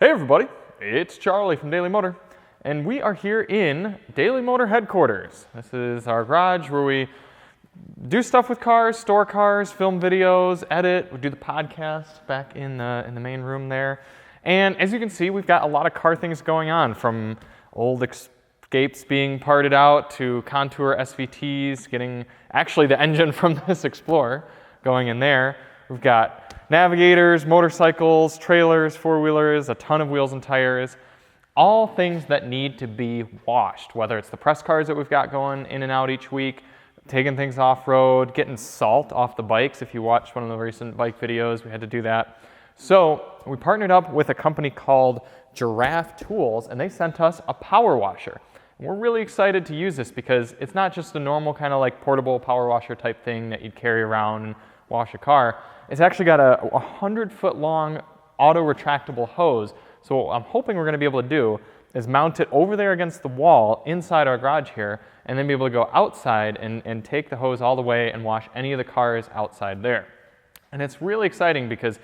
Hey everybody, it's Charlie from Daily Motor, and we are here in Daily Motor headquarters. This is our garage where we do stuff with cars, store cars, film videos, edit. We do the podcast back in the main room there. And as you can see, we've got a lot of car things going on, from old Escapes being parted out to Contour SVTs, getting actually the engine from this Explorer going in there. We've got navigators, motorcycles, trailers, four-wheelers, a ton of wheels and tires, all things that need to be washed, whether it's the press cars that we've got going in and out each week, taking things off-road, getting salt off the bikes. If you watched one of the recent bike videos, we had to do that. So we partnered up with a company called Giraffe Tools, and they sent us a power washer. And we're really excited to use this because it's not just a normal kind of like portable power washer type thing that you'd carry around and wash a car. It's actually got a 100-foot long auto retractable hose. So what I'm hoping we're going to be able to do is mount it over there against the wall inside our garage here, and then be able to go outside and take the hose all the way and wash any of the cars outside there. And it's really exciting because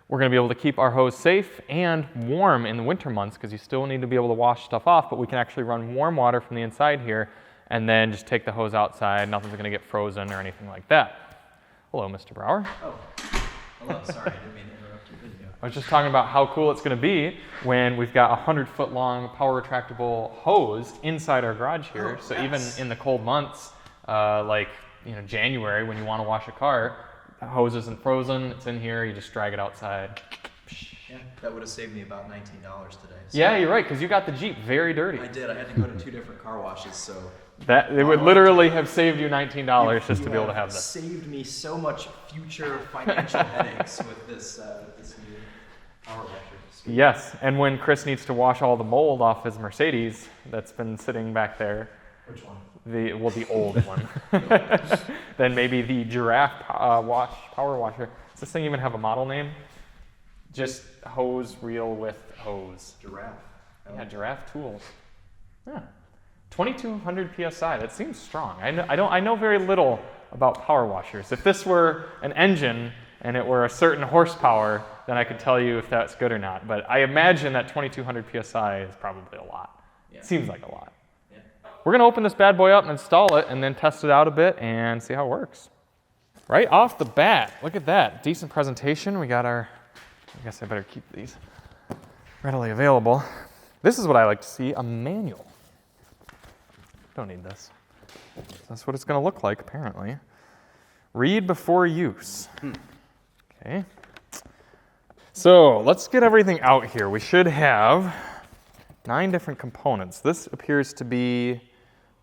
we're going to be able to keep our hose safe and warm in the winter months, because you still need to be able to wash stuff off, but we can actually run warm water from the inside here and then just take the hose outside. Nothing's going to get frozen or anything like that. Hello, Mr. Brower. Oh, hello. Sorry, I didn't mean to interrupt your video. I was just talking about how cool it's going to be when we've got a 100-foot long power retractable hose inside our garage here. Oh, so yes. even in the cold months, like January, when you want to wash a car, the hose isn't frozen. It's in here. You just drag it outside. Yeah, that would have saved me about $19 today. So Yeah, you're right, because you got the Jeep very dirty. I did. I had to go to 2 different car washes, so That it would literally have saved you $19 just to be able to have this. Saved me so much future financial headaches with this new power washer. Sweet. Yes, and when Chris needs to wash all the mold off his Mercedes that's been sitting back there, Which one? the old one, then maybe the Giraffe power washer. Does this thing even have a model name? Just hose reel with hose. Giraffe. Yeah, Giraffe Tools. Yeah. 2200 psi. That seems strong. I know very little about power washers. If this were an engine and it were a certain horsepower, then I could tell you if that's good or not. But I imagine that 2200 psi is probably a lot. Yeah. It seems like a lot. Yeah. We're going to open this bad boy up and install it and then test it out a bit and see how it works. Right off the bat, look at that. Decent presentation. We got our, I guess I better keep these readily available. This is what I like to see, a manual. Don't need this. That's what it's going to look like, apparently. Read before use. Okay. So let's get everything out here. We should have 9 different components. This appears to be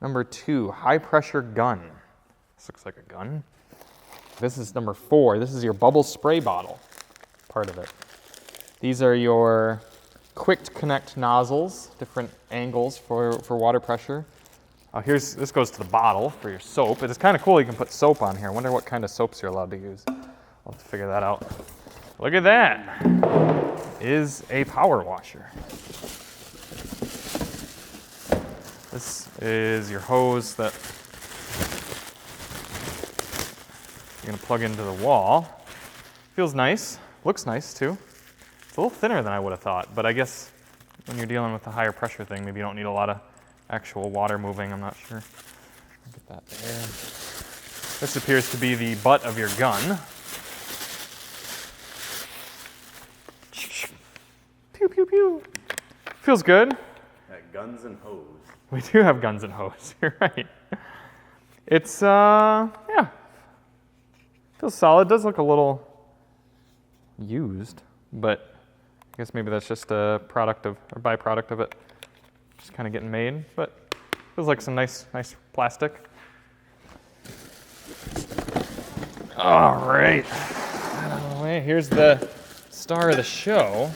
number 2, high pressure gun. This looks like a gun. This is number 4. This is your bubble spray bottle, part of it. These are your quick connect nozzles, different angles for water pressure. This goes to the bottle for your soap. It is kind of cool you can put soap on here. I wonder what kind of soaps you're allowed to use. I'll have to figure that out. Look at that. Is a power washer. This is your hose that you're going to plug into the wall. Feels nice. Looks nice too. It's a little thinner than I would have thought, but I guess when you're dealing with the higher pressure thing, maybe you don't need a lot of actual water moving, I'm not sure. Get that there. This appears to be the butt of your gun. Pew, pew, pew. Feels good. Guns and hose. We do have guns and hose, you're right. It's, yeah. Feels solid. Does look a little used, but I guess maybe that's just a product of, or byproduct of it. Just kind of getting made, but feels like some nice plastic. All right, out of the way. Here's the star of the show.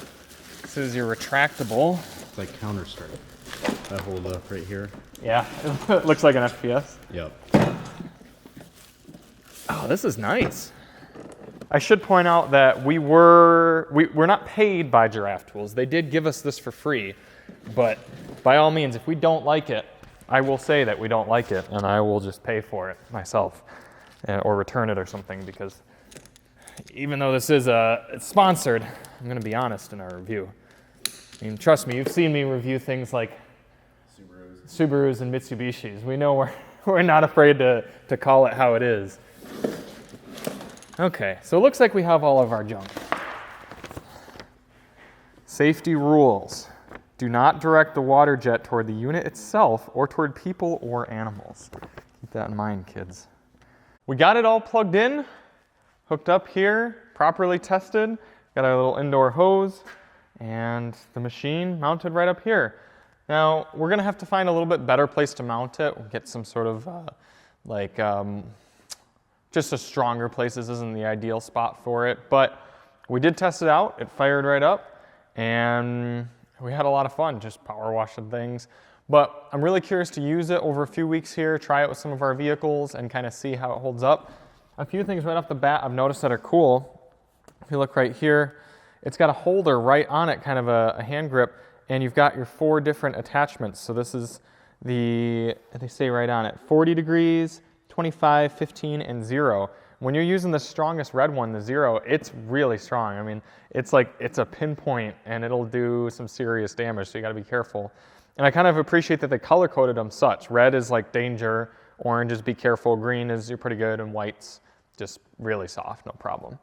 This is your retractable. It's like Counter Strike. That hold up right here. Yeah, it looks like an FPS. Yep. Oh, this is nice. I should point out that we're not paid by Giraffe Tools. They did give us this for free, but by all means, if we don't like it, I will say that we don't like it, and I will just pay for it myself, or return it or something, because even though this is it's sponsored, I'm going to be honest in our review. I mean, trust me, you've seen me review things like Subarus and Mitsubishis. We know we're not afraid to call it how it is. Okay, so it looks like we have all of our junk. Safety rules. Do not direct the water jet toward the unit itself or toward people or animals. Keep that in mind, kids. We got it all plugged in, hooked up here, properly tested. Got our little indoor hose and the machine mounted right up here. Now, we're gonna have to find a little bit better place to mount it. We'll get some sort of just a stronger place. This isn't the ideal spot for it, but we did test it out. It fired right up and we had a lot of fun just power washing things. But I'm really curious to use it over a few weeks here, try it with some of our vehicles and kind of see how it holds up. A few things right off the bat I've noticed that are cool. If you look right here, it's got a holder right on it, kind of a hand grip, and you've got your 4 different attachments. So this is they say right on it, 40 degrees, 25, 15, and 0. When you're using the strongest red one, the 0, it's really strong. I mean, it's a pinpoint and it'll do some serious damage, so you gotta be careful. And I kind of appreciate that they color-coded them such. Red is like danger, orange is be careful, green is you're pretty good, and white's just really soft, no problem.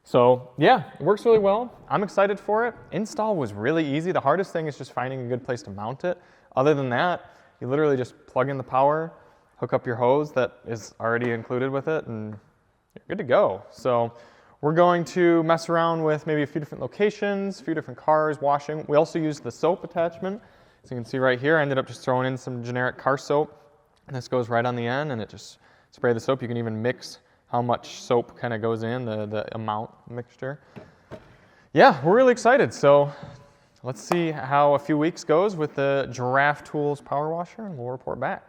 So yeah, it works really well. I'm excited for it. Install was really easy. The hardest thing is just finding a good place to mount it. Other than that, you literally just plug in the power, hook up your hose that is already included with it, and you're good to go. So we're going to mess around with maybe a few different locations, a few different cars, washing. We also used the soap attachment. So you can see right here, I ended up just throwing in some generic car soap. And this goes right on the end and it just spray the soap. You can even mix how much soap kind of goes in, the amount mixture. Yeah, we're really excited. So let's see how a few weeks goes with the Giraffe Tools power washer and we'll report back.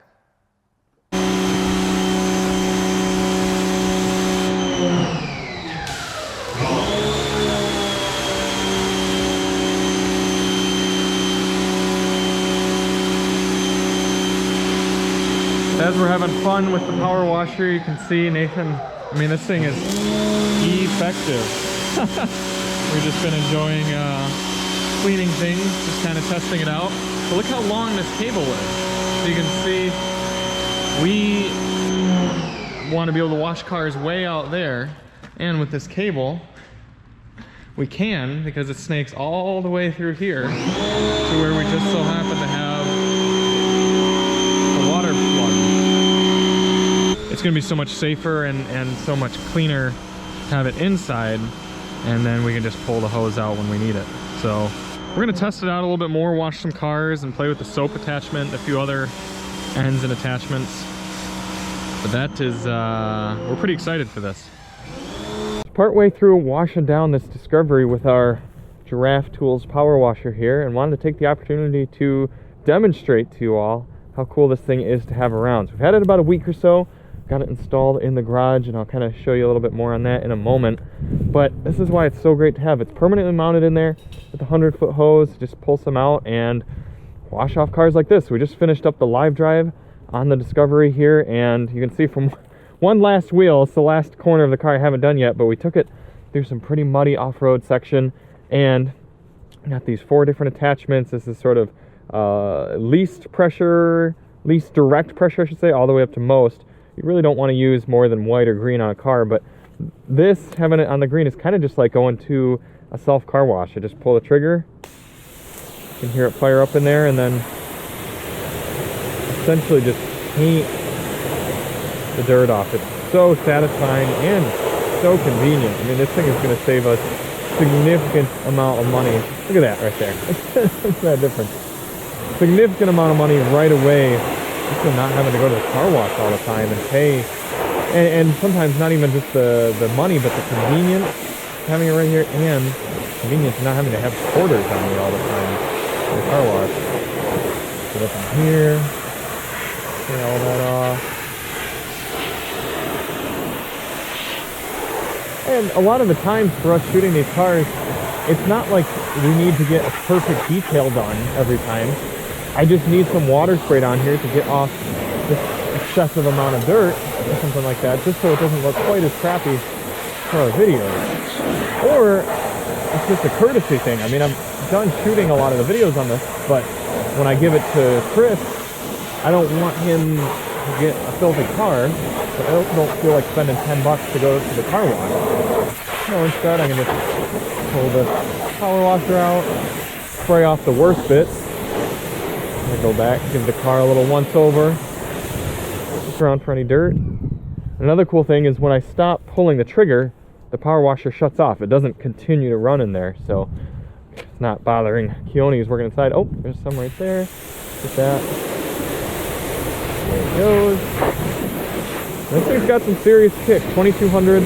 As we're having fun with the power washer, you can see Nathan, I mean, this thing is effective. We've just been enjoying cleaning things, just kind of testing it out. But look how long this cable is. So you can see, we want to be able to wash cars way out there. And with this cable, we can, because it snakes all the way through here to where we just so happen to have the water plug. It's going to be so much safer and so much cleaner to have it inside, and then we can just pull the hose out when we need it. So we're going to test it out a little bit more, wash some cars, and play with the soap attachment, a few other ends and attachments. But that is, we're pretty excited for this. Partway through washing down this Discovery with our Giraffe Tools power washer here, and wanted to take the opportunity to demonstrate to you all how cool this thing is to have around. So we've had it about a week or so, got it installed in the garage, and I'll kind of show you a little bit more on that in a moment. But this is why it's so great to have. It's permanently mounted in there with a 100-foot hose. Just pull some out and wash off cars like this. We just finished up the live drive on the Discovery here, and you can see from one last wheel, it's the last corner of the car I haven't done yet, but we took it through some pretty muddy off-road section, and got these 4 different attachments. This is sort of least direct pressure, I should say, all the way up to most. You really don't want to use more than white or green on a car, but this, having it on the green, is kind of just like going to a self car wash. You just pull the trigger, you can hear it fire up in there, and then essentially just paint the dirt off. It's so satisfying and so convenient. I mean, this thing is going to save us significant amount of money. Look at that right there. Look at that difference. Significant amount of money right away, just for not having to go to the car wash all the time and pay. And sometimes not even just the money, but the convenience of having it right here, and convenience of not having to have porters on me all the time for the car wash. Get up in here, clean all that off. And a lot of the times for us shooting these cars, it's not like we need to get a perfect detail done every time. I just need some water sprayed on here to get off this excessive amount of dirt or something like that, just so it doesn't look quite as crappy for our videos. Or it's just a courtesy thing. I mean, I'm done shooting a lot of the videos on this, but when I give it to Chris, I don't want him to get a filthy car, but I also don't feel like spending $10 to go to the car wash. So instead, I can just pull the power washer out, spray off the worst bits, and go back, give the car a little once over, look around for any dirt. Another cool thing is when I stop pulling the trigger, the power washer shuts off. It doesn't continue to run in there, so it's not bothering Keone who's working inside. Oh, there's some right there. Get that. There it goes. This thing's got some serious kick. 2200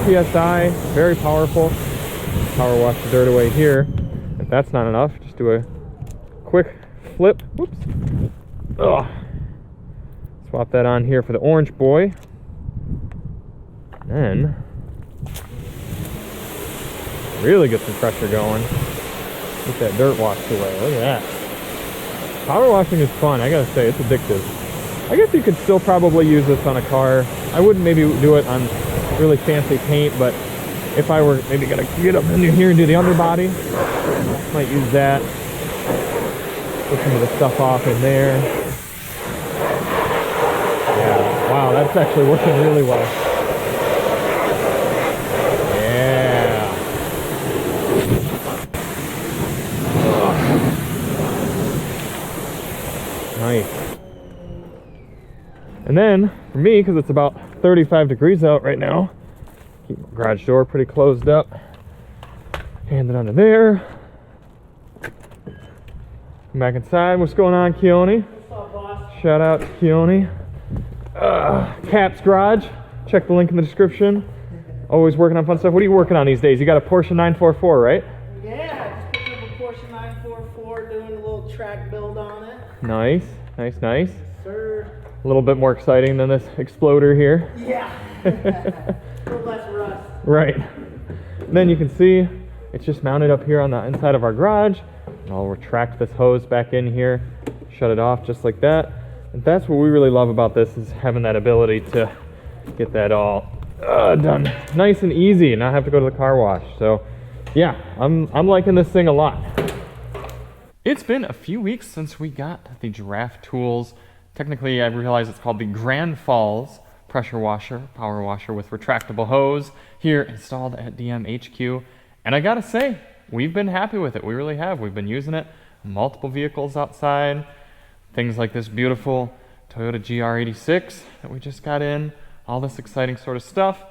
PSI, very powerful. Power wash the dirt away here. If that's not enough, just do a quick flip. Whoops. Ugh. Swap that on here for the orange boy. And then really get some pressure going. Get that dirt washed away. Look at that. Power washing is fun. I gotta say, it's addictive. I guess you could still probably use this on a car. I wouldn't maybe do it on really fancy paint, but if I were maybe gonna get up into here and do the underbody, might use that. Put some of the stuff off in there. Yeah, wow, that's actually working really well. Nice. And then, for me, because it's about 35 degrees out right now, keep my garage door pretty closed up. Hand it under there. Come back inside. What's going on, Keone? What's up, boss? Shout out to Keone. Cap's Garage. Check the link in the description. Always working on fun stuff. What are you working on these days? You got a Porsche 944, right? Yeah, just picked up a Porsche 944, doing a little track build on it. Nice, nice, nice. Sir. A little bit more exciting than this Exploder here. Yeah. A little less rust. Right. And then you can see it's just mounted up here on the inside of our garage. And I'll retract this hose back in here, shut it off just like that. And that's what we really love about this, is having that ability to get that all done nice and easy and not have to go to the car wash. So yeah, I'm liking this thing a lot. It's been a few weeks since we got the Giraffe Tools. Technically, I realize it's called the Grandfalls pressure washer, power washer with retractable hose here installed at DMHQ. And I gotta say, we've been happy with it. We really have. We've been using it on multiple vehicles outside. Things like this beautiful Toyota GR86 that we just got in. All this exciting sort of stuff.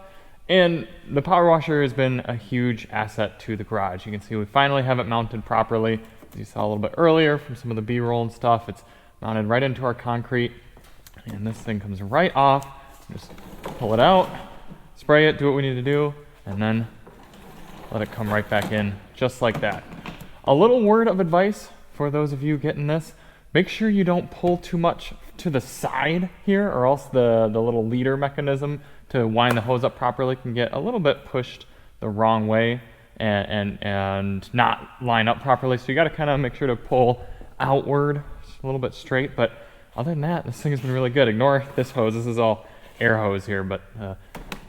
And the power washer has been a huge asset to the garage. You can see we finally have it mounted properly. As you saw a little bit earlier from some of the B-roll and stuff, it's mounted right into our concrete. And this thing comes right off. Just pull it out, spray it, do what we need to do, and then let it come right back in, just like that. A little word of advice for those of you getting this: make sure you don't pull too much to the side here, or else the little leader mechanism to wind the hose up properly can get a little bit pushed the wrong way and not line up properly. So you got to kind of make sure to pull outward a little bit straight. But other than that, this thing has been really good. Ignore this hose. This is all air hose here, but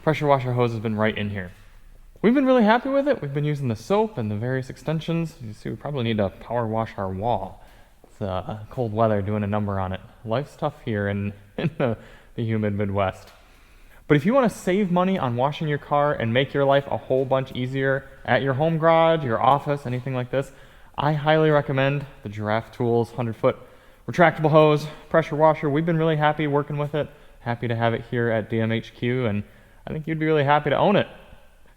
pressure washer hose has been right in here. We've been really happy with it. We've been using the soap and the various extensions. You see, we probably need to power wash our wall. It's cold weather doing a number on it. Life's tough here in the humid Midwest. But if you want to save money on washing your car and make your life a whole bunch easier at your home garage, your office, anything like this, I highly recommend the Giraffe Tools 100-foot retractable hose pressure washer. We've been really happy working with it. Happy to have it here at DMHQ, and I think you'd be really happy to own it.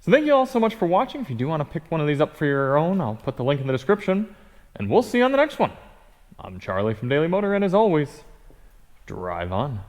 So thank you all so much for watching. If you do want to pick one of these up for your own, I'll put the link in the description, and we'll see you on the next one. I'm Charlie from Daily Motor, and as always, drive on.